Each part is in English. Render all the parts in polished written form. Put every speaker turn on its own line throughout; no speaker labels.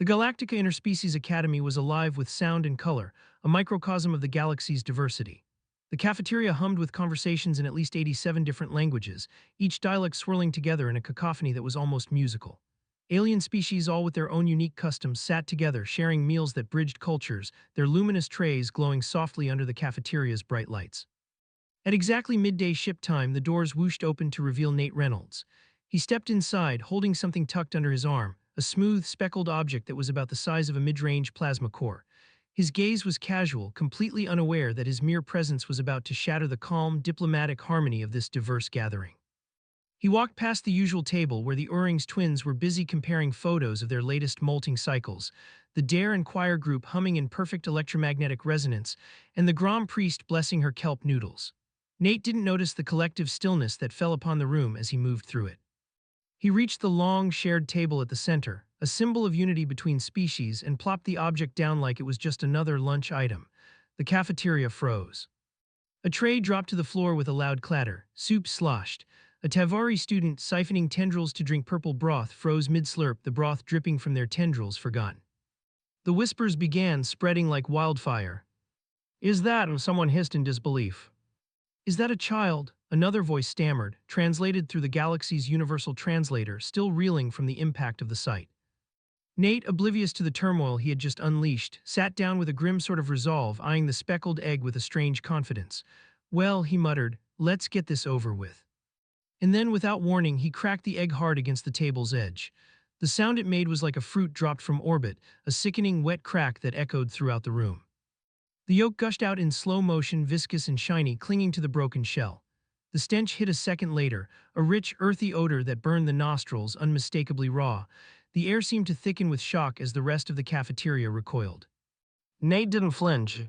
The Galactica Interspecies Academy was alive with sound and color, a microcosm of the galaxy's diversity. The cafeteria hummed with conversations in at least 87 different languages, each dialect swirling together in a cacophony that was almost musical. Alien species, all with their own unique customs, sat together, sharing meals that bridged cultures, their luminous trays glowing softly under the cafeteria's bright lights. At exactly midday ship time, the doors whooshed open to reveal Nate Reynolds. He stepped inside, holding something tucked under his arm, a smooth, speckled object that was about the size of a mid-range plasma core. His gaze was casual, completely unaware that his mere presence was about to shatter the calm, diplomatic harmony of this diverse gathering. He walked past the usual table where the Uhrings twins were busy comparing photos of their latest molting cycles, the Dare and Choir group humming in perfect electromagnetic resonance, and the Grom priest blessing her kelp noodles. Nate didn't notice the collective stillness that fell upon the room as he moved through it. He reached the long, shared table at the center, a symbol of unity between species, and plopped the object down like it was just another lunch item. The cafeteria froze. A tray dropped to the floor with a loud clatter. Soup sloshed. A Tavari student siphoning tendrils to drink purple broth froze mid-slurp, the broth dripping from their tendrils forgotten. The whispers began, spreading like wildfire. "Is that?" Someone hissed in disbelief. "Is that a child?" Another voice stammered, translated through the galaxy's universal translator, still reeling from the impact of the sight. Nate, oblivious to the turmoil he had just unleashed, sat down with a grim sort of resolve, eyeing the speckled egg with a strange confidence. "Well," he muttered, "let's get this over with." And then, without warning, he cracked the egg hard against the table's edge. The sound it made was like a fruit dropped from orbit, a sickening, wet crack that echoed throughout the room. The yolk gushed out in slow motion, viscous and shiny, clinging to the broken shell. The stench hit a second later, a rich, earthy odor that burned the nostrils, unmistakably raw. The air seemed to thicken with shock as the rest of the cafeteria recoiled. Nate didn't flinch.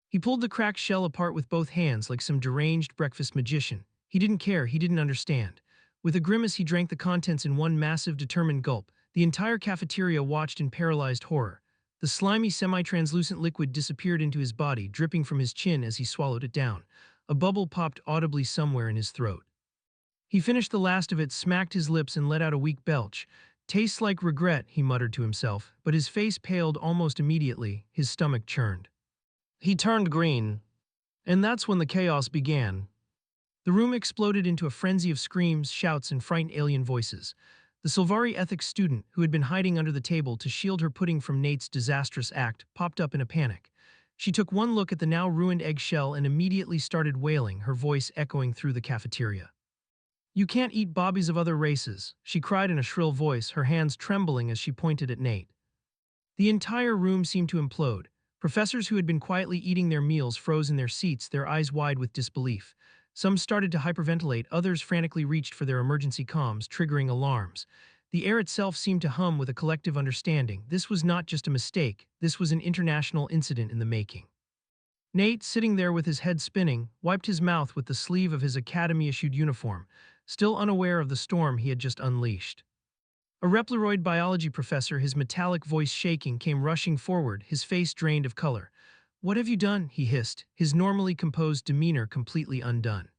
He pulled the cracked shell apart with both hands like some deranged breakfast magician. He didn't care, he didn't understand. With a grimace, he drank the contents in one massive, determined gulp. The entire cafeteria watched in paralyzed horror. The slimy, semi-translucent liquid disappeared into his body, dripping from his chin as he swallowed it down. A bubble popped audibly somewhere in his throat. He finished the last of it, smacked his lips, and let out a weak belch. "Tastes like regret," he muttered to himself, but his face paled almost immediately, his stomach churned. He turned green. And that's when the chaos began. The room exploded into a frenzy of screams, shouts, and frightened alien voices. The Silvari ethics student, who had been hiding under the table to shield her pudding from Nate's disastrous act, popped up in a panic. She took one look at the now ruined eggshell and immediately started wailing, her voice echoing through the cafeteria. "You can't eat bobbies of other races," she cried in a shrill voice, her hands trembling as she pointed at Nate. The entire room seemed to implode. Professors who had been quietly eating their meals froze in their seats, their eyes wide with disbelief. Some started to hyperventilate, others frantically reached for their emergency comms, triggering alarms. The air itself seemed to hum with a collective understanding. This was not just a mistake, this was an international incident in the making. Nate, sitting there with his head spinning, wiped his mouth with the sleeve of his Academy-issued uniform, still unaware of the storm he had just unleashed. A Reploid biology professor, his metallic voice shaking, came rushing forward, his face drained of color. "What have you done?" he hissed, his normally composed demeanor completely undone.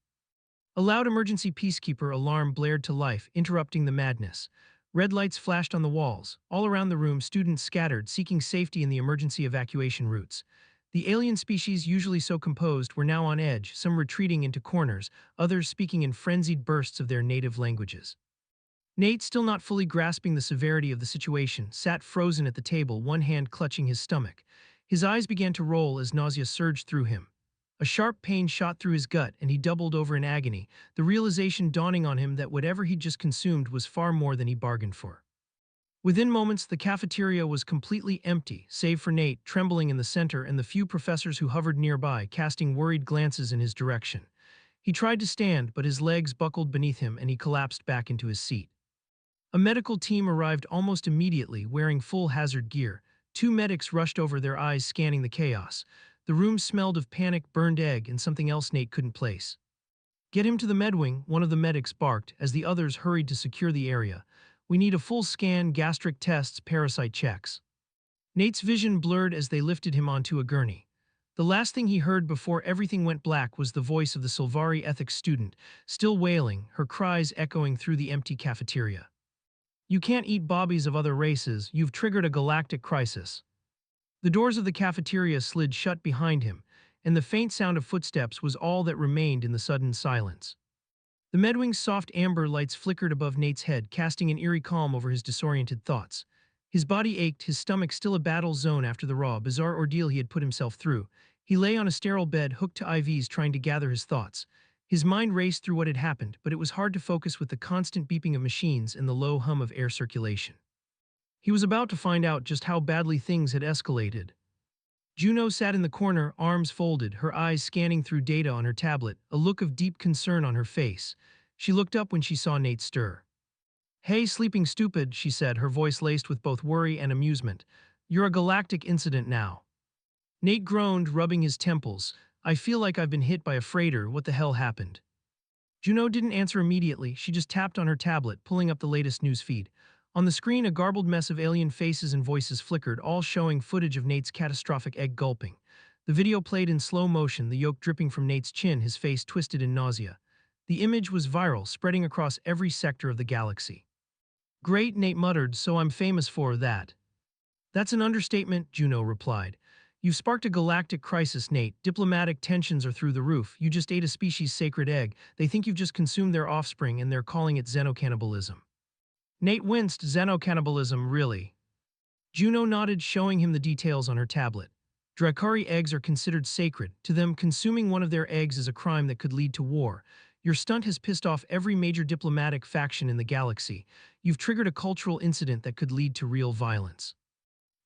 A loud emergency peacekeeper alarm blared to life, interrupting the madness. Red lights flashed on the walls. All around the room, students scattered, seeking safety in the emergency evacuation routes. The alien species, usually so composed, were now on edge, some retreating into corners, others speaking in frenzied bursts of their native languages. Nate, still not fully grasping the severity of the situation, sat frozen at the table, one hand clutching his stomach. His eyes began to roll as nausea surged through him. A sharp pain shot through his gut, and he doubled over in agony, the realization dawning on him that whatever he'd just consumed was far more than he bargained for. Within moments, the cafeteria was completely empty, save for Nate, trembling in the center, and the few professors who hovered nearby, casting worried glances in his direction. He tried to stand, but his legs buckled beneath him, and he collapsed back into his seat. A medical team arrived almost immediately, wearing full hazard gear. Two medics rushed over, their eyes scanning the chaos. The room smelled of panic, burned egg, and something else Nate couldn't place. "Get him to the medwing," one of the medics barked, as the others hurried to secure the area. "We need a full scan, gastric tests, parasite checks." Nate's vision blurred as they lifted him onto a gurney. The last thing he heard before everything went black was the voice of the Silvari ethics student, still wailing, her cries echoing through the empty cafeteria. You can't eat bobbies of other races, you've triggered a galactic crisis. The doors of the cafeteria slid shut behind him, and the faint sound of footsteps was all that remained in the sudden silence. The Medwing's soft amber lights flickered above Nate's head, casting an eerie calm over his disoriented thoughts. His body ached, his stomach still a battle zone after the raw, bizarre ordeal he had put himself through. He lay on a sterile bed, hooked to IVs, trying to gather his thoughts. His mind raced through what had happened, but it was hard to focus with the constant beeping of machines and the low hum of air circulation. He was about to find out just how badly things had escalated. Juno sat in the corner, arms folded, her eyes scanning through data on her tablet, a look of deep concern on her face. She looked up when she saw Nate stir. "Hey, sleeping stupid," she said, her voice laced with both worry and amusement. "You're a galactic incident now." Nate groaned, rubbing his temples. "I feel like I've been hit by a freighter. What the hell happened?" Juno didn't answer immediately. She just tapped on her tablet, pulling up the latest news feed. On the screen, a garbled mess of alien faces and voices flickered, all showing footage of Nate's catastrophic egg gulping. The video played in slow motion, the yolk dripping from Nate's chin, his face twisted in nausea. The image was viral, spreading across every sector of the galaxy. "Great," Nate muttered, "so I'm famous for that." "That's an understatement," Juno replied. "You've sparked a galactic crisis, Nate. Diplomatic tensions are through the roof. You just ate a species' sacred egg. They think you've just consumed their offspring, and they're calling it xenocannibalism." Nate winced. "Xenocannibalism, really?" Juno nodded, showing him the details on her tablet. Dracari eggs are considered sacred. To them, consuming one of their eggs is a crime that could lead to war. Your stunt has pissed off every major diplomatic faction in the galaxy. You've triggered a cultural incident that could lead to real violence.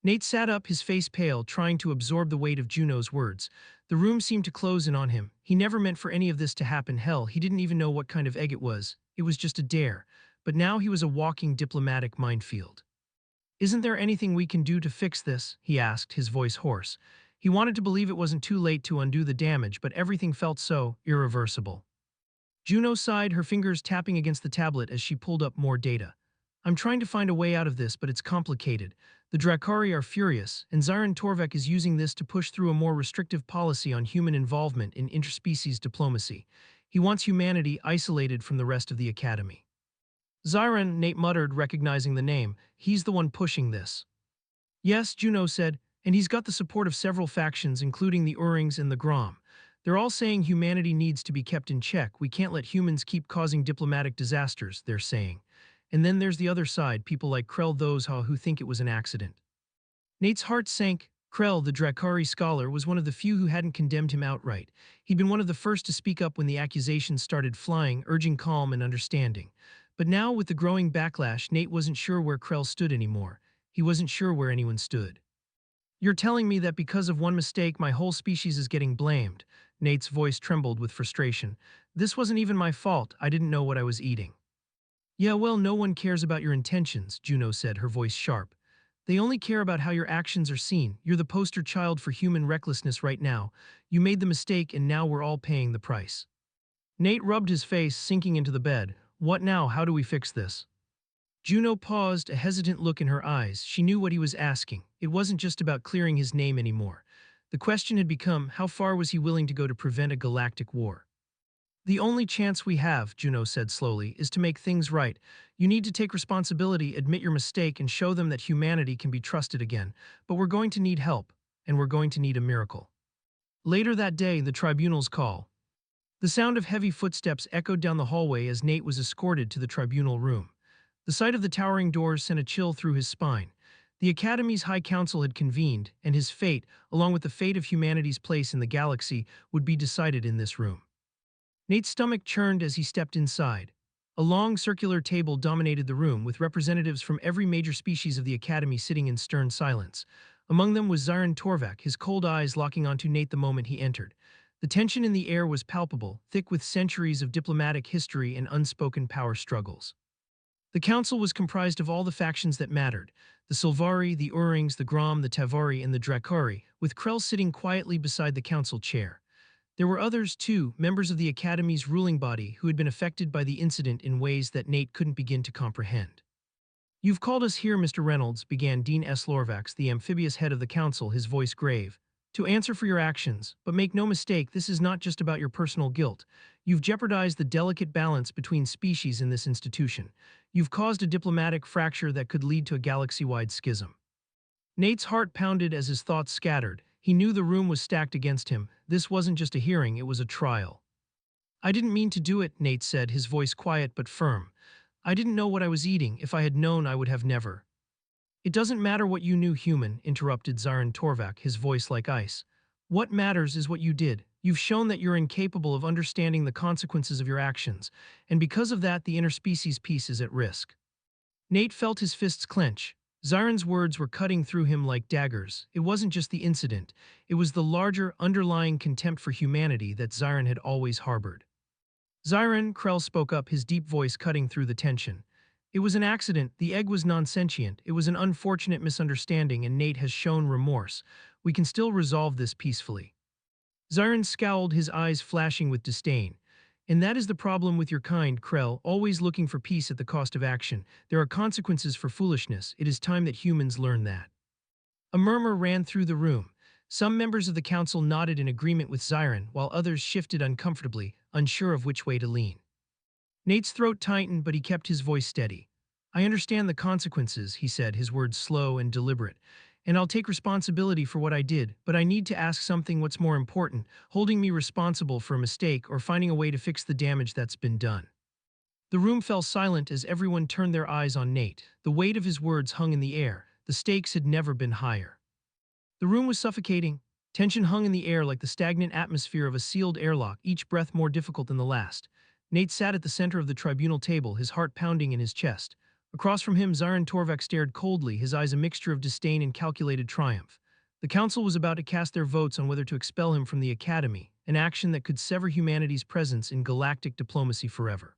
Nate sat up, his face pale, trying to absorb the weight of Juno's words. The room seemed to close in on him. He never meant for any of this to happen. Hell, he didn't even know what kind of egg it was. It was just a dare. But now he was a walking diplomatic minefield. "Isn't there anything we can do to fix this?" he asked, his voice hoarse. He wanted to believe it wasn't too late to undo the damage, but everything felt so irreversible. Juno sighed, her fingers tapping against the tablet as she pulled up more data. "I'm trying to find a way out of this, but it's complicated. The Dracari are furious, and Zyron Torvek is using this to push through a more restrictive policy on human involvement in interspecies diplomacy. He wants humanity isolated from the rest of the Academy." "Zyron," Nate muttered, recognizing the name. "He's the one pushing this." "Yes," Juno said, "and he's got the support of several factions, including the Urings and the Grom. They're all saying humanity needs to be kept in check. We can't let humans keep causing diplomatic disasters, they're saying. And then there's the other side, people like Krell, those who think it was an accident." Nate's heart sank. Krell, the Dracari scholar, was one of the few who hadn't condemned him outright. He'd been one of the first to speak up when the accusations started flying, urging calm and understanding. But now, with the growing backlash, Nate wasn't sure where Krell stood anymore. He wasn't sure where anyone stood. "You're telling me that because of one mistake, my whole species is getting blamed?" Nate's voice trembled with frustration. "This wasn't even my fault. I didn't know what I was eating." "Yeah, well, no one cares about your intentions," Juno said, her voice sharp. "They only care about how your actions are seen. You're the poster child for human recklessness right now. You made the mistake, and now we're all paying the price." Nate rubbed his face, sinking into the bed. "What now? How do we fix this?" Juno paused, a hesitant look in her eyes. She knew what he was asking. It wasn't just about clearing his name anymore. The question had become, how far was he willing to go to prevent a galactic war? "The only chance we have," Juno said slowly, "is to make things right. You need to take responsibility, admit your mistake, and show them that humanity can be trusted again. But we're going to need help, and we're going to need a miracle." Later that day, the tribunal's call. The sound of heavy footsteps echoed down the hallway as Nate was escorted to the tribunal room. The sight of the towering doors sent a chill through his spine. The Academy's High Council had convened, and his fate, along with the fate of humanity's place in the galaxy, would be decided in this room. Nate's stomach churned as he stepped inside. A long circular table dominated the room, with representatives from every major species of the Academy sitting in stern silence. Among them was Zyron Torvek, his cold eyes locking onto Nate the moment he entered. The tension in the air was palpable, thick with centuries of diplomatic history and unspoken power struggles. The council was comprised of all the factions that mattered: the Silvari, the Urings, the Grom, the Tavari, and the Dracari, with Krell sitting quietly beside the council chair. There were others, too, members of the Academy's ruling body who had been affected by the incident in ways that Nate couldn't begin to comprehend. "You've called us here, Mr. Reynolds," began Dean S. Lorvax, the amphibious head of the council, his voice grave. To answer for your actions, but make no mistake, this is not just about your personal guilt. You've jeopardized the delicate balance between species in this institution. You've caused a diplomatic fracture that could lead to a galaxy-wide schism. Nate's heart pounded as his thoughts scattered. He knew the room was stacked against him. This wasn't just a hearing, it was a trial. I didn't mean to do it, Nate said, his voice quiet but firm. I didn't know what I was eating. If I had known, I would have never. It doesn't matter what you knew, human, interrupted Zarin Torvak, his voice like ice. What matters is what you did. You've shown that you're incapable of understanding the consequences of your actions, and because of that, the interspecies peace is at risk. Nate felt his fists clench. Zarin's words were cutting through him like daggers. It wasn't just the incident, it was the larger, underlying contempt for humanity that Zarin had always harbored. Zarin, Krell spoke up, his deep voice cutting through the tension. It was an accident. The egg was non-sentient. It was an unfortunate misunderstanding, and Nate has shown remorse. We can still resolve this peacefully. Zarin scowled, his eyes flashing with disdain. And that is the problem with your kind, Krell, always looking for peace at the cost of action. There are consequences for foolishness. It is time that humans learn that. A murmur ran through the room. Some members of the council nodded in agreement with Zarin, while others shifted uncomfortably, unsure of which way to lean. Nate's throat tightened, but he kept his voice steady. I understand the consequences, he said, his words slow and deliberate. And I'll take responsibility for what I did, but I need to ask something. What's more important, holding me responsible for a mistake or finding a way to fix the damage that's been done? The room fell silent as everyone turned their eyes on Nate. The weight of his words hung in the air. The stakes had never been higher. The room was suffocating. Tension hung in the air like the stagnant atmosphere of a sealed airlock, each breath more difficult than the last. Nate sat at the center of the tribunal table, his heart pounding in his chest. Across from him, Zarin Torvak stared coldly, his eyes a mixture of disdain and calculated triumph. The council was about to cast their votes on whether to expel him from the Academy, an action that could sever humanity's presence in galactic diplomacy forever.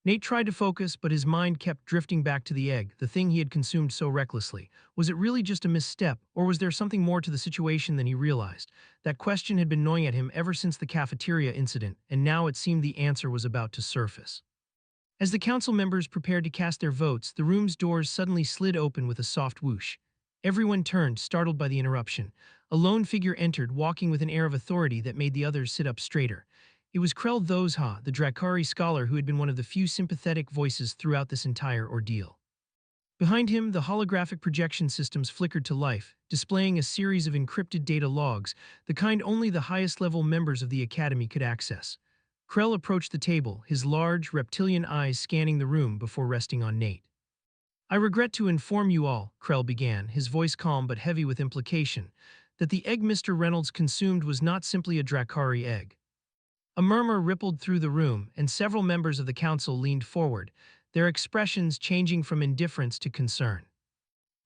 Nate tried to focus, but his mind kept drifting back to the egg, the thing he had consumed so recklessly. Was it really just a misstep, or was there something more to the situation than he realized? That question had been gnawing at him ever since the cafeteria incident, and now it seemed the answer was about to surface. As the council members prepared to cast their votes, the room's doors suddenly slid open with a soft whoosh. Everyone turned, startled by the interruption. A lone figure entered, walking with an air of authority that made the others sit up straighter. It was Krell Thosha, the Drakari scholar who had been one of the few sympathetic voices throughout this entire ordeal. Behind him, the holographic projection systems flickered to life, displaying a series of encrypted data logs, the kind only the highest-level members of the Academy could access. Krell approached the table, his large, reptilian eyes scanning the room before resting on Nate. I regret to inform you all, Krell began, his voice calm but heavy with implication, that the egg Mr. Reynolds consumed was not simply a Drakari egg. A murmur rippled through the room, and several members of the council leaned forward, their expressions changing from indifference to concern.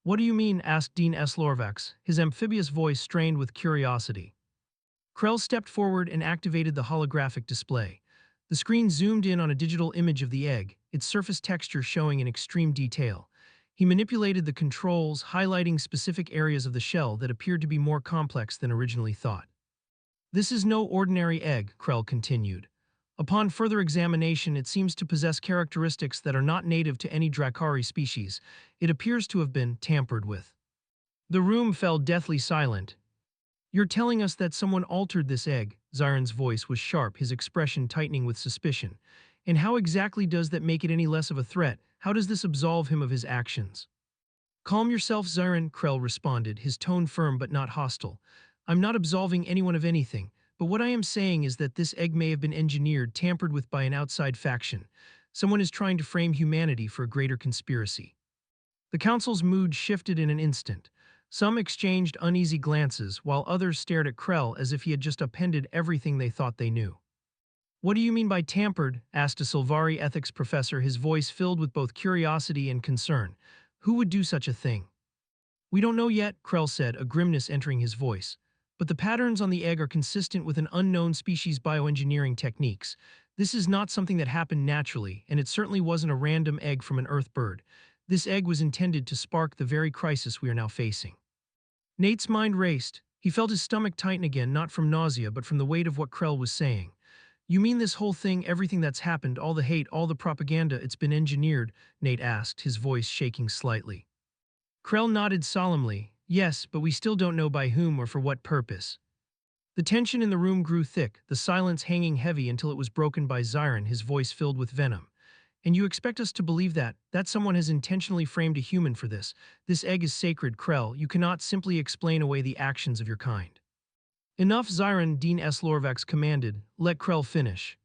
What do you mean? Asked Dean S. Lorvax, his amphibious voice strained with curiosity. Krell stepped forward and activated the holographic display. The screen zoomed in on a digital image of the egg, its surface texture showing in extreme detail. He manipulated the controls, highlighting specific areas of the shell that appeared to be more complex than originally thought. This is no ordinary egg, Krell continued. Upon further examination, it seems to possess characteristics that are not native to any Drakari species. It appears to have been tampered with. The room fell deathly silent. You're telling us that someone altered this egg? Zarin's voice was sharp, his expression tightening with suspicion. And how exactly does that make it any less of a threat? How does this absolve him of his actions? Calm yourself, Zarin, Krell responded, his tone firm but not hostile. I'm not absolving anyone of anything, but what I am saying is that this egg may have been engineered, tampered with by an outside faction. Someone is trying to frame humanity for a greater conspiracy. The council's mood shifted in an instant. Some exchanged uneasy glances, while others stared at Krell as if he had just upended everything they thought they knew. What do you mean by tampered? Asked a Sylvari ethics professor, his voice filled with both curiosity and concern. Who would do such a thing? We don't know yet, Krell said, a grimness entering his voice. But the patterns on the egg are consistent with an unknown species' bioengineering techniques. This is not something that happened naturally, and it certainly wasn't a random egg from an Earth bird. This egg was intended to spark the very crisis we are now facing. Nate's mind raced. He felt his stomach tighten again, not from nausea, but from the weight of what Krell was saying. You mean this whole thing, everything that's happened, all the hate, all the propaganda, it's been engineered? Nate asked, his voice shaking slightly. Krell nodded solemnly. Yes, but we still don't know by whom or for what purpose. The tension in the room grew thick, the silence hanging heavy until it was broken by Zyron, his voice filled with venom. And you expect us to believe that someone has intentionally framed a human for this. This egg is sacred, Krell. You cannot simply explain away the actions of your kind. Enough, Zyron, Dean S. Lorvax commanded. Let Krell finish.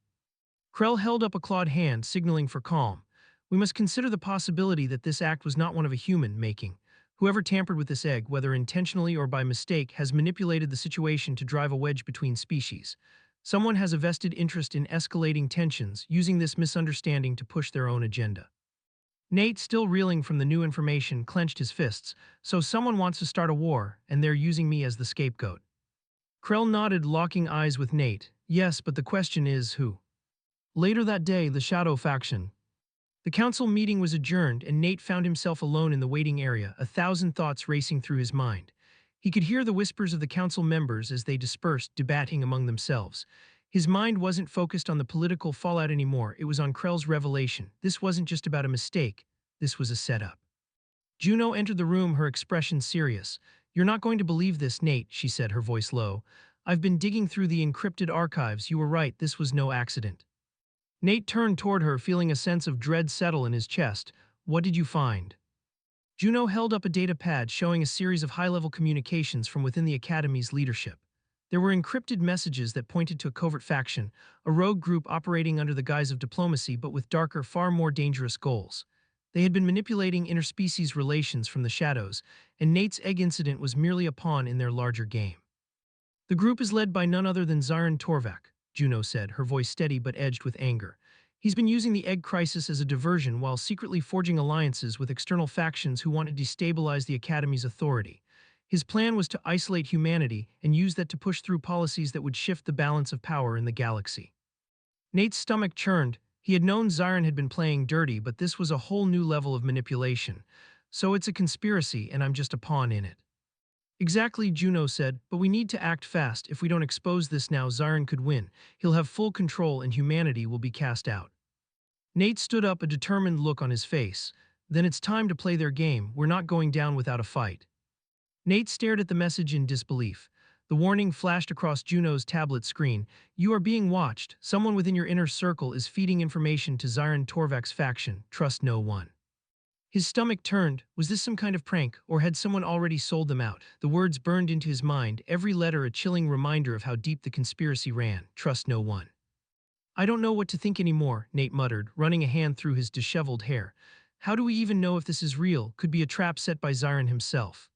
Krell held up a clawed hand, signaling for calm. We must consider the possibility that this act was not one of a human making. Whoever tampered with this egg, whether intentionally or by mistake, has manipulated the situation to drive a wedge between species. Someone has a vested interest in escalating tensions, using this misunderstanding to push their own agenda. Nate, still reeling from the new information, clenched his fists. So someone wants to start a war, and they're using me as the scapegoat. Krell nodded, locking eyes with Nate. Yes, but the question is who? Later that day, the Shadow faction. The council meeting was adjourned, and Nate found himself alone in the waiting area, 1,000 thoughts racing through his mind. He could hear the whispers of the council members as they dispersed, debating among themselves. His mind wasn't focused on the political fallout anymore, it was on Krell's revelation. This wasn't just about a mistake, this was a setup. Juno entered the room, her expression serious. You're not going to believe this, Nate, she said, her voice low. I've been digging through the encrypted archives. You were right, this was no accident. Nate turned toward her, feeling a sense of dread settle in his chest. What did you find? Juno held up a data pad showing a series of high-level communications from within the Academy's leadership. There were encrypted messages that pointed to a covert faction, a rogue group operating under the guise of diplomacy but with darker, far more dangerous goals. They had been manipulating interspecies relations from the shadows, and Nate's egg incident was merely a pawn in their larger game. The group is led by none other than Zyron Torvak, Juno said, her voice steady but edged with anger. He's been using the egg crisis as a diversion while secretly forging alliances with external factions who want to destabilize the Academy's authority. His plan was to isolate humanity and use that to push through policies that would shift the balance of power in the galaxy. Nate's stomach churned. He had known Zyron had been playing dirty, but this was a whole new level of manipulation. So it's a conspiracy, and I'm just a pawn in it. Exactly, Juno said, but we need to act fast. If we don't expose this now, Zyron could win. He'll have full control and humanity will be cast out. Nate stood up, a determined look on his face. Then it's time to play their game. We're not going down without a fight. Nate stared at the message in disbelief. The warning flashed across Juno's tablet screen. You are being watched. Someone within your inner circle is feeding information to Zyron Torvak's faction. Trust no one. His stomach turned. Was this some kind of prank, or had someone already sold them out? The words burned into his mind, every letter a chilling reminder of how deep the conspiracy ran. Trust no one. I don't know what to think anymore, Nate muttered, running a hand through his disheveled hair. How do we even know if this is real? Could be a trap set by Zyron himself.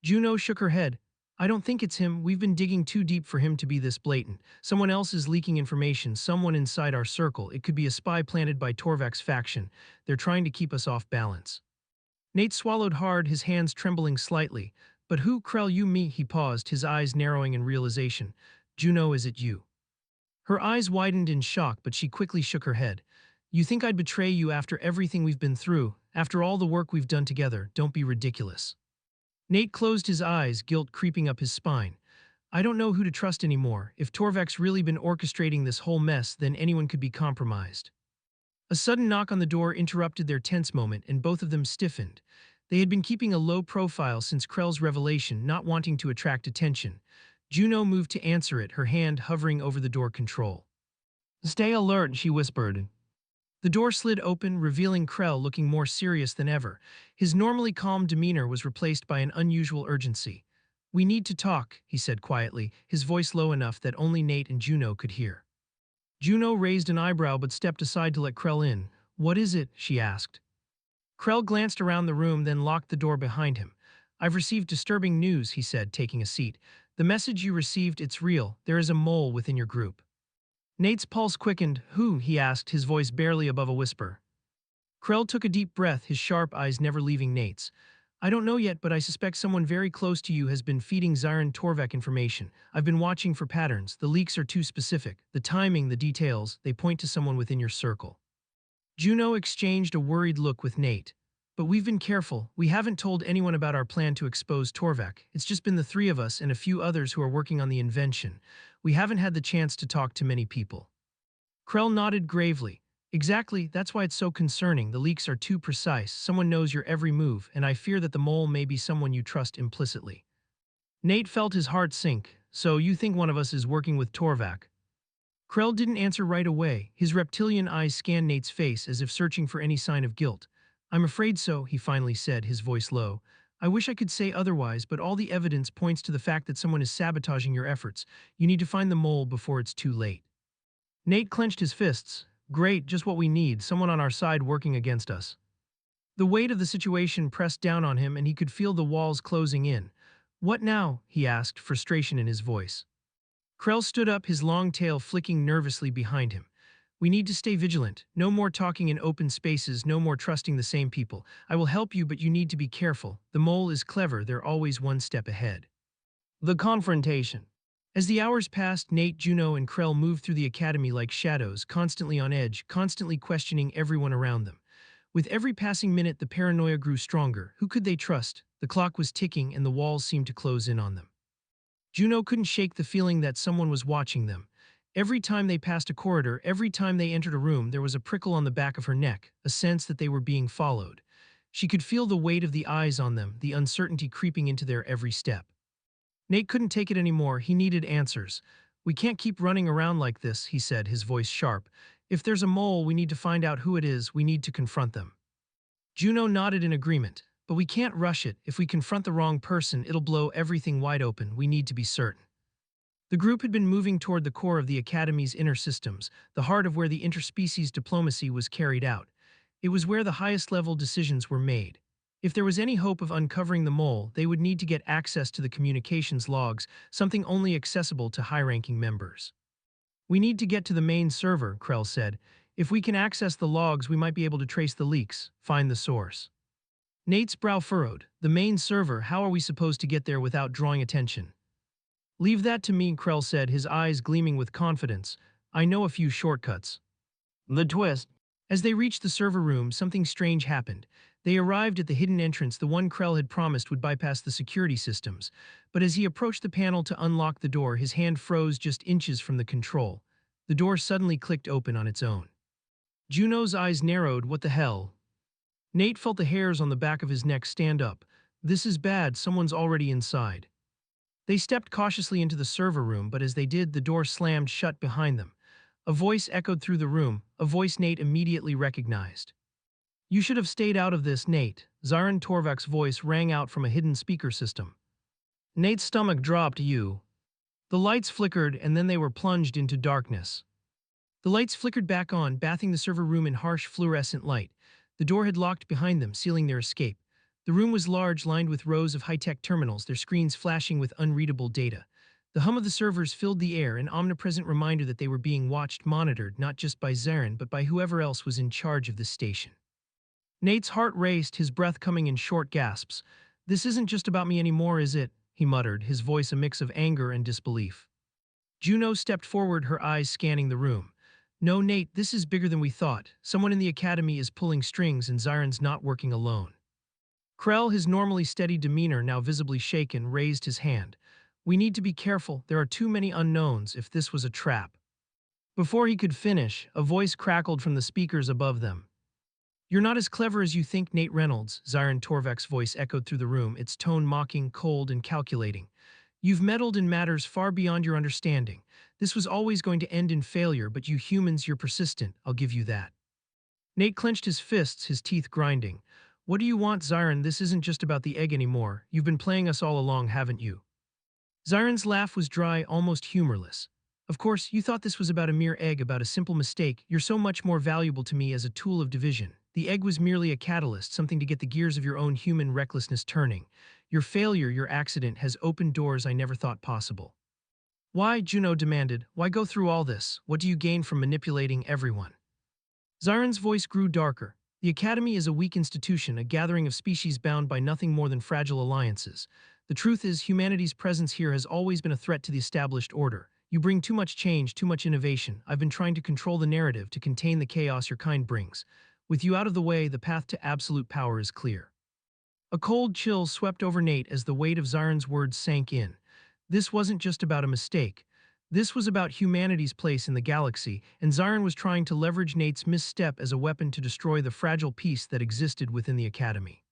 Juno shook her head. I don't think it's him. We've been digging too deep for him to be this blatant. Someone else is leaking information, someone inside our circle. It could be a spy planted by Torvak's faction. They're trying to keep us off balance. Nate swallowed hard, his hands trembling slightly. But who, Krell, you, me? He paused, his eyes narrowing in realization. Juno, is it you? Her eyes widened in shock, but she quickly shook her head. You think I'd betray you after everything we've been through, after all the work we've done together? Don't be ridiculous. Nate closed his eyes, guilt creeping up his spine. I don't know who to trust anymore. If Torvak's really been orchestrating this whole mess, then anyone could be compromised. A sudden knock on the door interrupted their tense moment, and both of them stiffened. They had been keeping a low profile since Krell's revelation, not wanting to attract attention. Juno moved to answer it, her hand hovering over the door control. Stay alert, she whispered. The door slid open, revealing Krell looking more serious than ever. His normally calm demeanor was replaced by an unusual urgency. We need to talk, he said quietly, his voice low enough that only Nate and Juno could hear. Juno raised an eyebrow but stepped aside to let Krell in. What is it? She asked. Krell glanced around the room, then locked the door behind him. I've received disturbing news, he said, taking a seat. The message you received, it's real. There is a mole within your group. Nate's pulse quickened. Who? He asked, his voice barely above a whisper. Krell took a deep breath, his sharp eyes never leaving Nate's. I don't know yet, but I suspect someone very close to you has been feeding Zyron Torvak information. I've been watching for patterns. The leaks are too specific. The timing, the details, they point to someone within your circle. Juno exchanged a worried look with Nate. But we've been careful. We haven't told anyone about our plan to expose Torvak. It's just been the three of us and a few others who are working on the invention. We haven't had the chance to talk to many people. Krell nodded gravely. Exactly, that's why it's so concerning. The leaks are too precise. Someone knows your every move, and I fear that the mole may be someone you trust implicitly. Nate felt his heart sink. So you think one of us is working with Torvak? Krell didn't answer right away. His reptilian eyes scanned Nate's face as if searching for any sign of guilt. I'm afraid so, he finally said, his voice low. I wish I could say otherwise, but all the evidence points to the fact that someone is sabotaging your efforts. You need to find the mole before it's too late. Nate clenched his fists. Great, just what we need, someone on our side working against us. The weight of the situation pressed down on him and he could feel the walls closing in. What now? He asked, frustration in his voice. Krell stood up, his long tail flicking nervously behind him. We need to stay vigilant. No more talking in open spaces, no more trusting the same people. I will help you, but you need to be careful. The mole is clever, they're always one step ahead. The confrontation. As the hours passed, Nate, Juno, and Krell moved through the academy like shadows, constantly on edge, constantly questioning everyone around them. With every passing minute, the paranoia grew stronger. Who could they trust? The clock was ticking and the walls seemed to close in on them. Juno couldn't shake the feeling that someone was watching them. Every time they passed a corridor, every time they entered a room, there was a prickle on the back of her neck, a sense that they were being followed. She could feel the weight of the eyes on them, the uncertainty creeping into their every step. Nate couldn't take it anymore. He needed answers. We can't keep running around like this, he said, his voice sharp. If there's a mole, we need to find out who it is. We need to confront them. Juno nodded in agreement. But we can't rush it. If we confront the wrong person, it'll blow everything wide open. We need to be certain. The group had been moving toward the core of the Academy's inner systems, the heart of where the interspecies diplomacy was carried out. It was where the highest-level decisions were made. If there was any hope of uncovering the mole, they would need to get access to the communications logs, something only accessible to high-ranking members. We need to get to the main server, Krell said. If we can access the logs, we might be able to trace the leaks, find the source. Nate's brow furrowed. The main server, how are we supposed to get there without drawing attention? Leave that to me, Krell said, his eyes gleaming with confidence. I know a few shortcuts. The twist. As they reached the server room, something strange happened. They arrived at the hidden entrance, the one Krell had promised would bypass the security systems. But as he approached the panel to unlock the door, his hand froze just inches from the control. The door suddenly clicked open on its own. Juno's eyes narrowed. What the hell? Nate felt the hairs on the back of his neck stand up. This is bad, someone's already inside. They stepped cautiously into the server room, but as they did, the door slammed shut behind them. A voice echoed through the room, a voice Nate immediately recognized. You should have stayed out of this, Nate. Zaran Torvak's voice rang out from a hidden speaker system. Nate's stomach dropped. You. The lights flickered, and then they were plunged into darkness. The lights flickered back on, bathing the server room in harsh fluorescent light. The door had locked behind them, sealing their escape. The room was large, lined with rows of high-tech terminals, their screens flashing with unreadable data. The hum of the servers filled the air, an omnipresent reminder that they were being watched, monitored, not just by Zaran, but by whoever else was in charge of this station. Nate's heart raced, his breath coming in short gasps. This isn't just about me anymore, is it? He muttered, his voice a mix of anger and disbelief. Juno stepped forward, her eyes scanning the room. No, Nate, this is bigger than we thought. Someone in the academy is pulling strings and Zaran's not working alone. Krell, his normally steady demeanor now visibly shaken, raised his hand. We need to be careful. There are too many unknowns if this was a trap. Before he could finish, a voice crackled from the speakers above them. You're not as clever as you think, Nate Reynolds, Zaran Torvak's voice echoed through the room, its tone mocking, cold, and calculating. You've meddled in matters far beyond your understanding. This was always going to end in failure, but you humans, you're persistent, I'll give you that. Nate clenched his fists, his teeth grinding. What do you want, Zaran? This isn't just about the egg anymore. You've been playing us all along, haven't you? Zaran's laugh was dry, almost humorless. Of course, you thought this was about a mere egg, about a simple mistake. You're so much more valuable to me as a tool of division. The egg was merely a catalyst, something to get the gears of your own human recklessness turning. Your failure, your accident, has opened doors I never thought possible. Why, Juno demanded, why go through all this? What do you gain from manipulating everyone? Zaran's voice grew darker. The Academy is a weak institution, a gathering of species bound by nothing more than fragile alliances. The truth is, humanity's presence here has always been a threat to the established order. You bring too much change, too much innovation. I've been trying to control the narrative, to contain the chaos your kind brings. With you out of the way, the path to absolute power is clear. A cold chill swept over Nate as the weight of Zaran's words sank in. This wasn't just about a mistake. This was about humanity's place in the galaxy, and Zion was trying to leverage Nate's misstep as a weapon to destroy the fragile peace that existed within the Academy.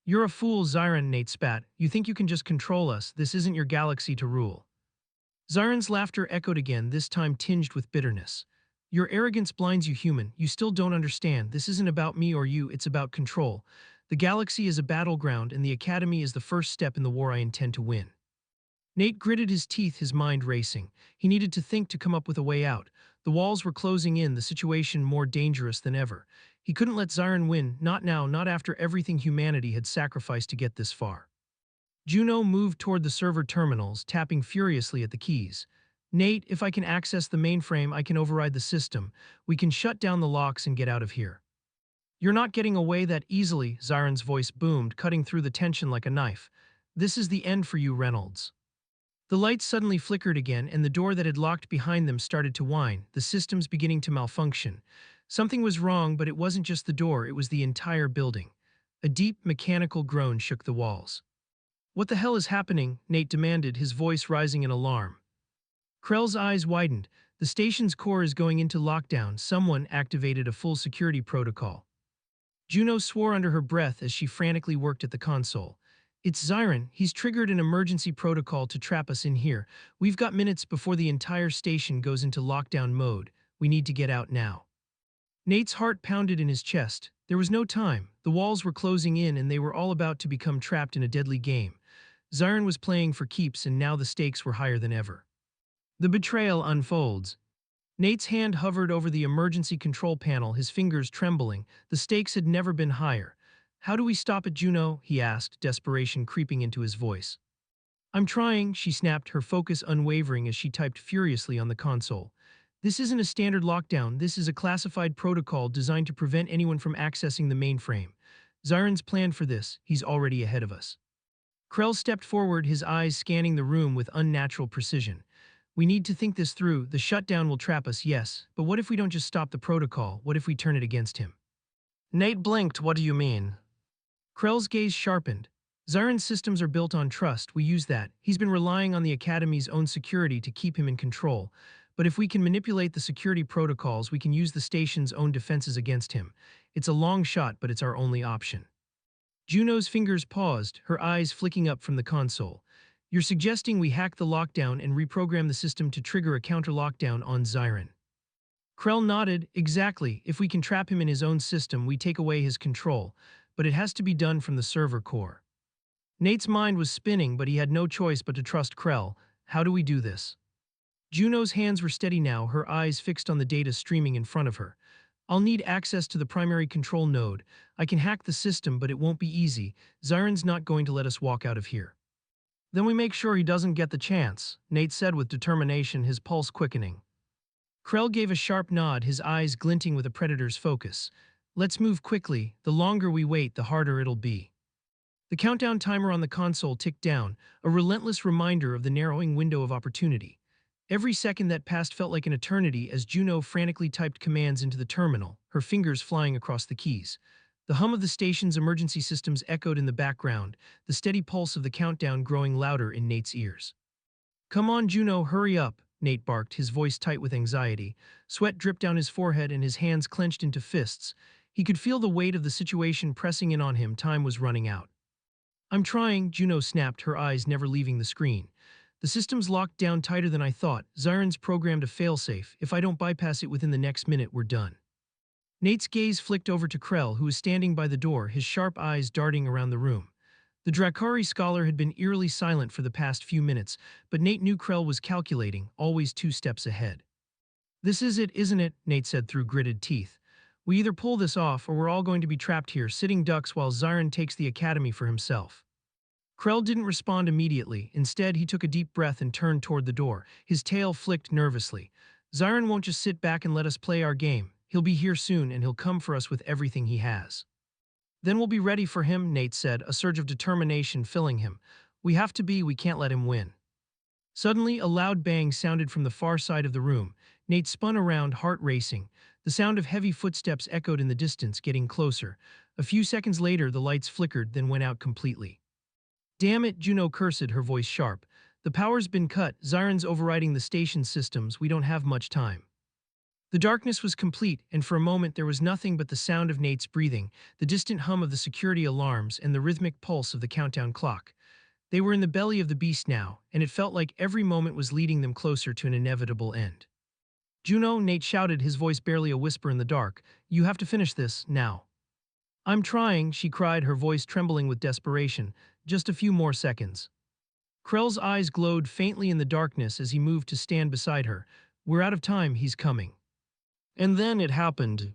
"You're a fool, Zion," Nate spat. "You think you can just control us. This isn't your galaxy to rule." Zion's laughter echoed again, this time tinged with bitterness. "Your arrogance blinds you, human. You still don't understand. This isn't about me or you, it's about control. The galaxy is a battleground, and the Academy is the first step in the war I intend to win." Nate gritted his teeth, his mind racing. He needed to think to come up with a way out. The walls were closing in, the situation more dangerous than ever. He couldn't let Zion win, not now, not after everything humanity had sacrificed to get this far. Juno moved toward the server terminals, tapping furiously at the keys. "Nate, if I can access the mainframe, I can override the system. We can shut down the locks and get out of here." "You're not getting away that easily," Zion's voice boomed, cutting through the tension like a knife. "This is the end for you, Reynolds." The lights suddenly flickered again, and the door that had locked behind them started to whine, the systems beginning to malfunction. Something was wrong, but it wasn't just the door, it was the entire building. A deep, mechanical groan shook the walls. "What the hell is happening?" Nate demanded, his voice rising in alarm. Krell's eyes widened. "The station's core is going into lockdown. Someone activated a full security protocol." Juno swore under her breath as she frantically worked at the console. "It's Zyron. He's triggered an emergency protocol to trap us in here. We've got minutes before the entire station goes into lockdown mode. We need to get out now." Nate's heart pounded in his chest. There was no time. The walls were closing in, and they were all about to become trapped in a deadly game. Zyron was playing for keeps, and now the stakes were higher than ever. The betrayal unfolds. Nate's hand hovered over the emergency control panel, his fingers trembling. The stakes had never been higher. "How do we stop it, Juno?" he asked, desperation creeping into his voice. "I'm trying," she snapped, her focus unwavering as she typed furiously on the console. "This isn't a standard lockdown. This is a classified protocol designed to prevent anyone from accessing the mainframe. Zyron's planned for this. He's already ahead of us." Krell stepped forward, his eyes scanning the room with unnatural precision. "We need to think this through. The shutdown will trap us, yes, but what if we don't just stop the protocol? What if we turn it against him?" Nate blinked. "What do you mean?" Krell's gaze sharpened. "Zyron's systems are built on trust. We use that. He's been relying on the Academy's own security to keep him in control. But if we can manipulate the security protocols, we can use the station's own defenses against him. It's a long shot, but it's our only option." Juno's fingers paused, her eyes flicking up from the console. "You're suggesting we hack the lockdown and reprogram the system to trigger a counter-lockdown on Zyron?" Krell nodded. "Exactly. If we can trap him in his own system, we take away his control. But it has to be done from the server core." Nate's mind was spinning, but he had no choice but to trust Krell. "How do we do this?" Juno's hands were steady now, her eyes fixed on the data streaming in front of her. "I'll need access to the primary control node. I can hack the system, but it won't be easy. Zyron's not going to let us walk out of here." "Then we make sure he doesn't get the chance," Nate said with determination, his pulse quickening. Krell gave a sharp nod, his eyes glinting with a predator's focus. "Let's move quickly. The longer we wait, the harder it'll be." The countdown timer on the console ticked down, a relentless reminder of the narrowing window of opportunity. Every second that passed felt like an eternity as Juno frantically typed commands into the terminal, her fingers flying across the keys. The hum of the station's emergency systems echoed in the background, the steady pulse of the countdown growing louder in Nate's ears. "Come on, Juno, hurry up," Nate barked, his voice tight with anxiety. Sweat dripped down his forehead and his hands clenched into fists. He could feel the weight of the situation pressing in on him. Time was running out. "I'm trying," Juno snapped, her eyes never leaving the screen. "The system's locked down tighter than I thought. Zyron's programmed a failsafe. If I don't bypass it within the next minute, we're done." Nate's gaze flicked over to Krell, who was standing by the door, his sharp eyes darting around the room. The Drakari scholar had been eerily silent for the past few minutes, but Nate knew Krell was calculating, always 2 steps ahead. "This is it, isn't it?" Nate said through gritted teeth. "We either pull this off, or we're all going to be trapped here, sitting ducks while Zyron takes the Academy for himself." Krell didn't respond immediately. Instead, he took a deep breath and turned toward the door. His tail flicked nervously. "Zyron won't just sit back and let us play our game. He'll be here soon, and he'll come for us with everything he has." "Then we'll be ready for him," Nate said, a surge of determination filling him. We can't let him win." Suddenly, a loud bang sounded from the far side of the room. Nate spun around, heart racing. The sound of heavy footsteps echoed in the distance, getting closer. A few seconds later, the lights flickered, then went out completely. "Damn it," Juno cursed, her voice sharp. The power's been cut. Zyron's overriding the station systems. We don't have much time. The darkness was complete, and for a moment there was nothing but the sound of Nate's breathing, the distant hum of the security alarms, and the rhythmic pulse of the countdown clock. They were in the belly of the beast now, and it felt like every moment was leading them closer to an inevitable end. Juno, Nate shouted, his voice barely a whisper in the dark. You have to finish this, now. I'm trying, she cried, her voice trembling with desperation. Just a few more seconds. Krell's eyes glowed faintly in the darkness as he moved to stand beside her. We're out of time, he's coming. And then it happened.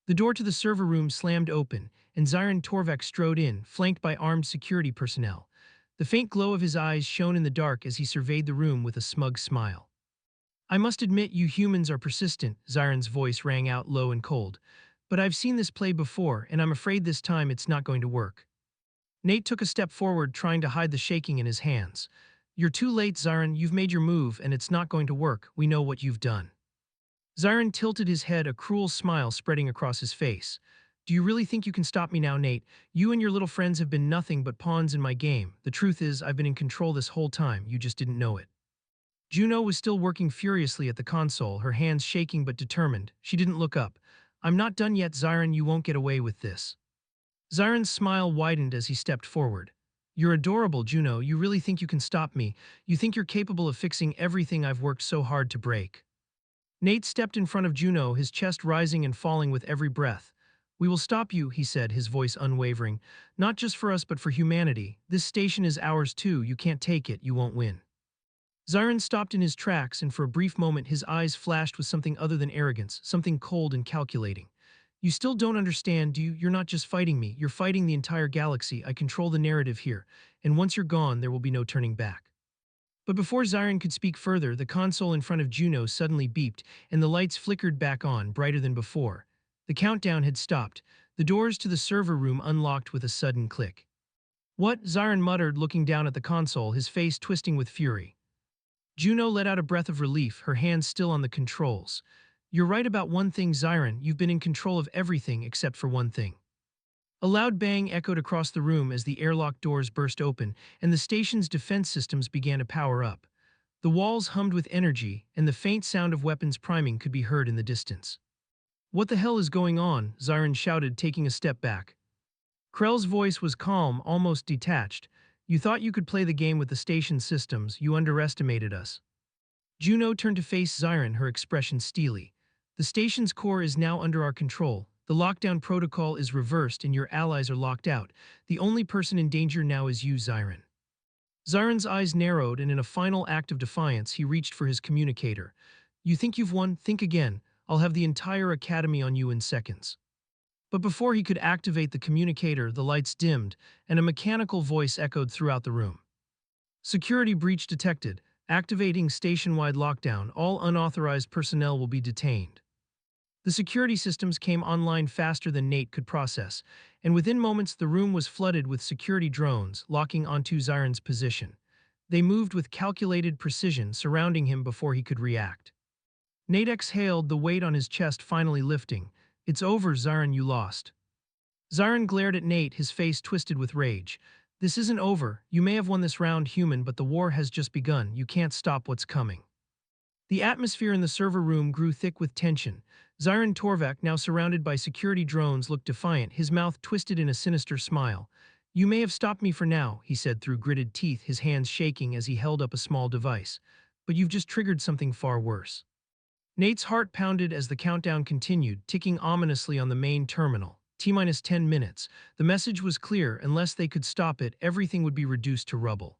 The door to the server room slammed open, and Zyron Torvek strode in, flanked by armed security personnel. The faint glow of his eyes shone in the dark as he surveyed the room with a smug smile. I must admit you humans are persistent, Zyron's voice rang out low and cold. But I've seen this play before, and I'm afraid this time it's not going to work. Nate took a step forward, trying to hide the shaking in his hands. You're too late, Zyron. You've made your move, and it's not going to work. We know what you've done. Zyron tilted his head, a cruel smile spreading across his face. Do you really think you can stop me now, Nate? You and your little friends have been nothing but pawns in my game. The truth is, I've been in control this whole time. You just didn't know it. Juno was still working furiously at the console, her hands shaking but determined. She didn't look up. I'm not done yet, Zyron. You won't get away with this. Zyron's smile widened as he stepped forward. You're adorable, Juno. You really think you can stop me? You think you're capable of fixing everything I've worked so hard to break? Nate stepped in front of Juno, his chest rising and falling with every breath. We will stop you, he said, his voice unwavering. Not just for us, but for humanity. This station is ours too. You can't take it. You won't win. Zyron stopped in his tracks, and for a brief moment his eyes flashed with something other than arrogance, something cold and calculating. You still don't understand, do you? You're not just fighting me, you're fighting the entire galaxy. I control the narrative here, and once you're gone, there will be no turning back. But before Zyron could speak further, the console in front of Juno suddenly beeped, and the lights flickered back on, brighter than before. The countdown had stopped. The doors to the server room unlocked with a sudden click. What? Zyron muttered, looking down at the console, his face twisting with fury. Juno let out a breath of relief, her hands still on the controls. You're right about one thing, Zyron. You've been in control of everything except for one thing. A loud bang echoed across the room as the airlock doors burst open, and the station's defense systems began to power up. The walls hummed with energy, and the faint sound of weapons priming could be heard in the distance. What the hell is going on? Zyron shouted, taking a step back. Krell's voice was calm, almost detached. You thought you could play the game with the station systems. You underestimated us. Juno turned to face Zyron, her expression steely. The station's core is now under our control. The lockdown protocol is reversed and your allies are locked out. The only person in danger now is you, Zyron. Zyron's eyes narrowed, and in a final act of defiance, he reached for his communicator. You think you've won? Think again. I'll have the entire academy on you in seconds. But before he could activate the communicator, the lights dimmed, and a mechanical voice echoed throughout the room. Security breach detected. Activating station-wide lockdown. All unauthorized personnel will be detained. The security systems came online faster than Nate could process, and within moments the room was flooded with security drones locking onto Zyron's position. They moved with calculated precision, surrounding him before he could react. Nate exhaled, the weight on his chest finally lifting. It's over, Zyron, you lost. Zyron glared at Nate, his face twisted with rage. This isn't over. You may have won this round, human, but the war has just begun. You can't stop what's coming. The atmosphere in the server room grew thick with tension. Zyron Torvek, now surrounded by security drones, looked defiant, his mouth twisted in a sinister smile. You may have stopped me for now, he said through gritted teeth, his hands shaking as he held up a small device. But you've just triggered something far worse. Nate's heart pounded as the countdown continued, ticking ominously on the main terminal. T-minus 10 minutes. The message was clear. Unless they could stop it, everything would be reduced to rubble.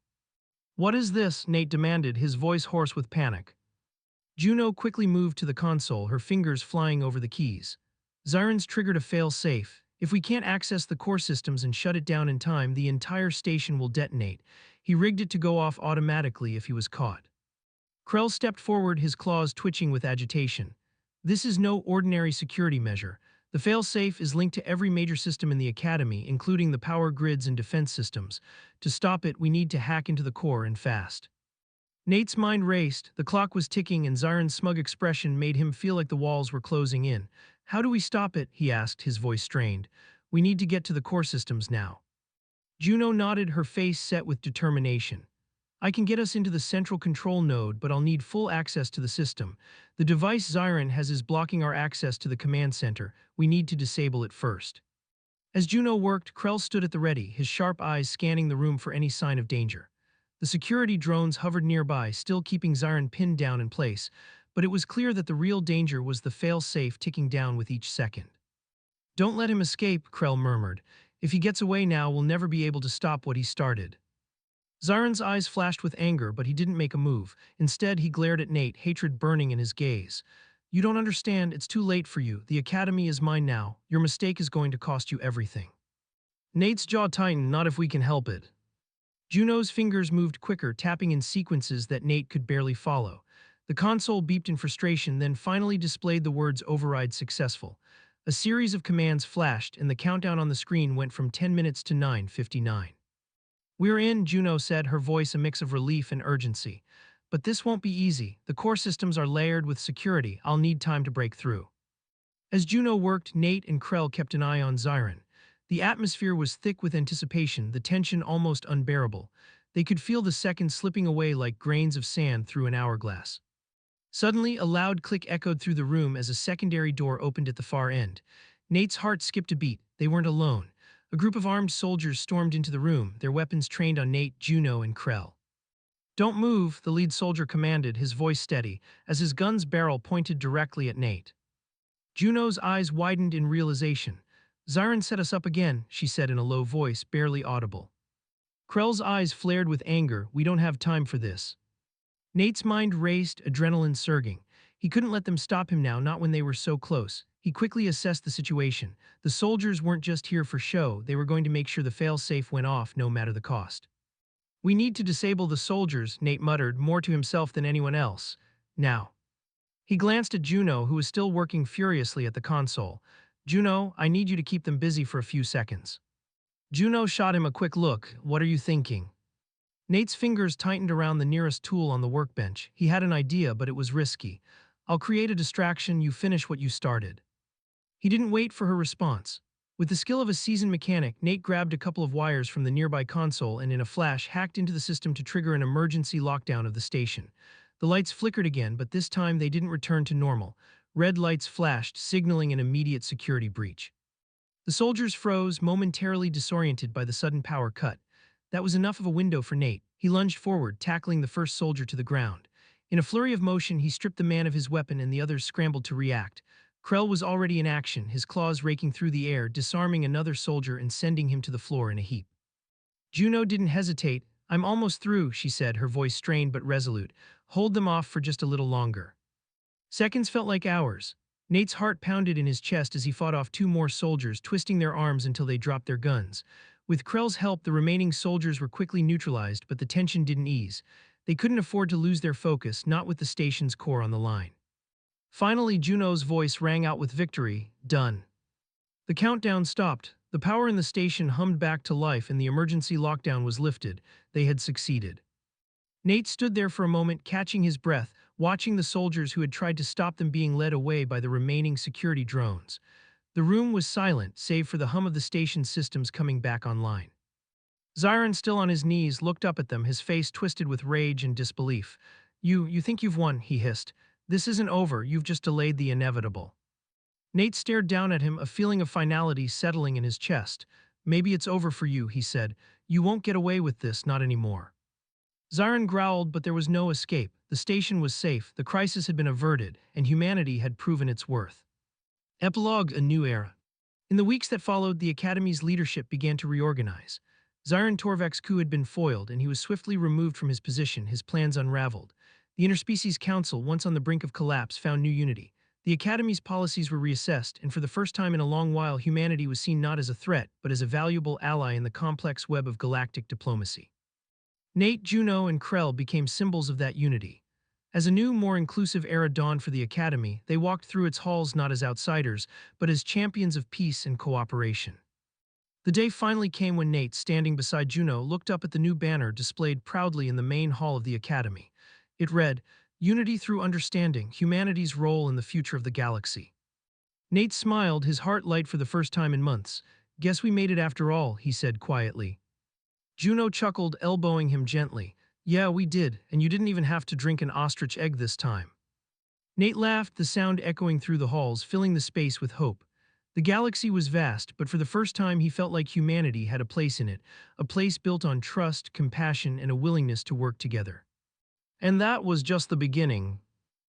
What is this? Nate demanded, his voice hoarse with panic. Juno quickly moved to the console, her fingers flying over the keys. Zyron's triggered a fail-safe. If we can't access the core systems and shut it down in time, the entire station will detonate. He rigged it to go off automatically if he was caught. Krell stepped forward, his claws twitching with agitation. This is no ordinary security measure. The fail-safe is linked to every major system in the Academy, including the power grids and defense systems. To stop it, we need to hack into the core and fast. Nate's mind raced, the clock was ticking, and Zyron's smug expression made him feel like the walls were closing in. How do we stop it? He asked, his voice strained. We need to get to the core systems now. Juno nodded, her face set with determination. I can get us into the central control node, but I'll need full access to the system. The device Zyron has is blocking our access to the command center. We need to disable it first. As Juno worked, Krell stood at the ready, his sharp eyes scanning the room for any sign of danger. The security drones hovered nearby, still keeping Zyron pinned down in place, but it was clear that the real danger was the fail-safe ticking down with each second. "Don't let him escape," Krell murmured. "If he gets away now, we'll never be able to stop what he started." Zyron's eyes flashed with anger, but he didn't make a move. Instead, he glared at Nate, hatred burning in his gaze. "You don't understand. It's too late for you. The Academy is mine now. Your mistake is going to cost you everything." Nate's jaw tightened. "Not if we can help it." Juno's fingers moved quicker, tapping in sequences that Nate could barely follow. The console beeped in frustration, then finally displayed the words "override successful." A series of commands flashed, and the countdown on the screen went from 10 minutes to 9:59. "We're in," Juno said, her voice a mix of relief and urgency. "But this won't be easy. The core systems are layered with security. I'll need time to break through." As Juno worked, Nate and Krell kept an eye on Zyron. The atmosphere was thick with anticipation, the tension almost unbearable. They could feel the seconds slipping away like grains of sand through an hourglass. Suddenly, a loud click echoed through the room as a secondary door opened at the far end. Nate's heart skipped a beat. They weren't alone. A group of armed soldiers stormed into the room, their weapons trained on Nate, Juno, and Krell. "Don't move," the lead soldier commanded, his voice steady, as his gun's barrel pointed directly at Nate. Juno's eyes widened in realization. "Zyron set us up again," she said in a low voice, barely audible. Krell's eyes flared with anger. "We don't have time for this." Nate's mind raced, adrenaline surging. He couldn't let them stop him now, not when they were so close. He quickly assessed the situation. The soldiers weren't just here for show, they were going to make sure the fail-safe went off no matter the cost. "We need to disable the soldiers," Nate muttered, more to himself than anyone else. "Now." He glanced at Juno, who was still working furiously at the console. "Juno, I need you to keep them busy for a few seconds." Juno shot him a quick look. "What are you thinking?" Nate's fingers tightened around the nearest tool on the workbench. He had an idea, but it was risky. "I'll create a distraction, you finish what you started." He didn't wait for her response. With the skill of a seasoned mechanic, Nate grabbed a couple of wires from the nearby console and in a flash hacked into the system to trigger an emergency lockdown of the station. The lights flickered again, but this time they didn't return to normal. Red lights flashed, signaling an immediate security breach. The soldiers froze, momentarily disoriented by the sudden power cut. That was enough of a window for Nate. He lunged forward, tackling the first soldier to the ground. In a flurry of motion, he stripped the man of his weapon and the others scrambled to react. Krell was already in action, his claws raking through the air, disarming another soldier and sending him to the floor in a heap. Juno didn't hesitate. "I'm almost through," she said, her voice strained but resolute. "Hold them off for just a little longer." Seconds felt like hours. Nate's heart pounded in his chest as he fought off two more soldiers, twisting their arms until they dropped their guns. With Krell's help, the remaining soldiers were quickly neutralized, but the tension didn't ease. They couldn't afford to lose their focus, not with the station's core on the line. Finally, Juno's voice rang out with victory. "Done." The countdown stopped. The power in the station hummed back to life and the emergency lockdown was lifted. They had succeeded. Nate stood there for a moment, catching his breath, watching the soldiers who had tried to stop them being led away by the remaining security drones. The room was silent, save for the hum of the station's systems coming back online. Zyron, still on his knees, looked up at them, his face twisted with rage and disbelief. You think you've won," he hissed. "This isn't over, you've just delayed the inevitable." Nate stared down at him, a feeling of finality settling in his chest. "Maybe it's over for you," he said. "You won't get away with this, not anymore." Zyron growled, but there was no escape. The station was safe, the crisis had been averted, and humanity had proven its worth. Epilogue: A New Era. In the weeks that followed, the Academy's leadership began to reorganize. Zyron Torvek's coup had been foiled, and he was swiftly removed from his position, his plans unraveled. The Interspecies Council, once on the brink of collapse, found new unity. The Academy's policies were reassessed, and for the first time in a long while, humanity was seen not as a threat, but as a valuable ally in the complex web of galactic diplomacy. Nate, Juno, and Krell became symbols of that unity. As a new, more inclusive era dawned for the Academy, they walked through its halls not as outsiders, but as champions of peace and cooperation. The day finally came when Nate, standing beside Juno, looked up at the new banner displayed proudly in the main hall of the Academy. It read, "Unity through understanding, humanity's role in the future of the galaxy." Nate smiled, his heart light for the first time in months. "Guess we made it after all," he said quietly. Juno chuckled, elbowing him gently. Yeah, we did, and you didn't even have to drink an ostrich egg this time. Nate laughed, the sound echoing through the halls, filling the space with hope. The galaxy was vast, but for the first time he felt like humanity had a place in it, a place built on trust, compassion, and a willingness to work together. And that was just the beginning.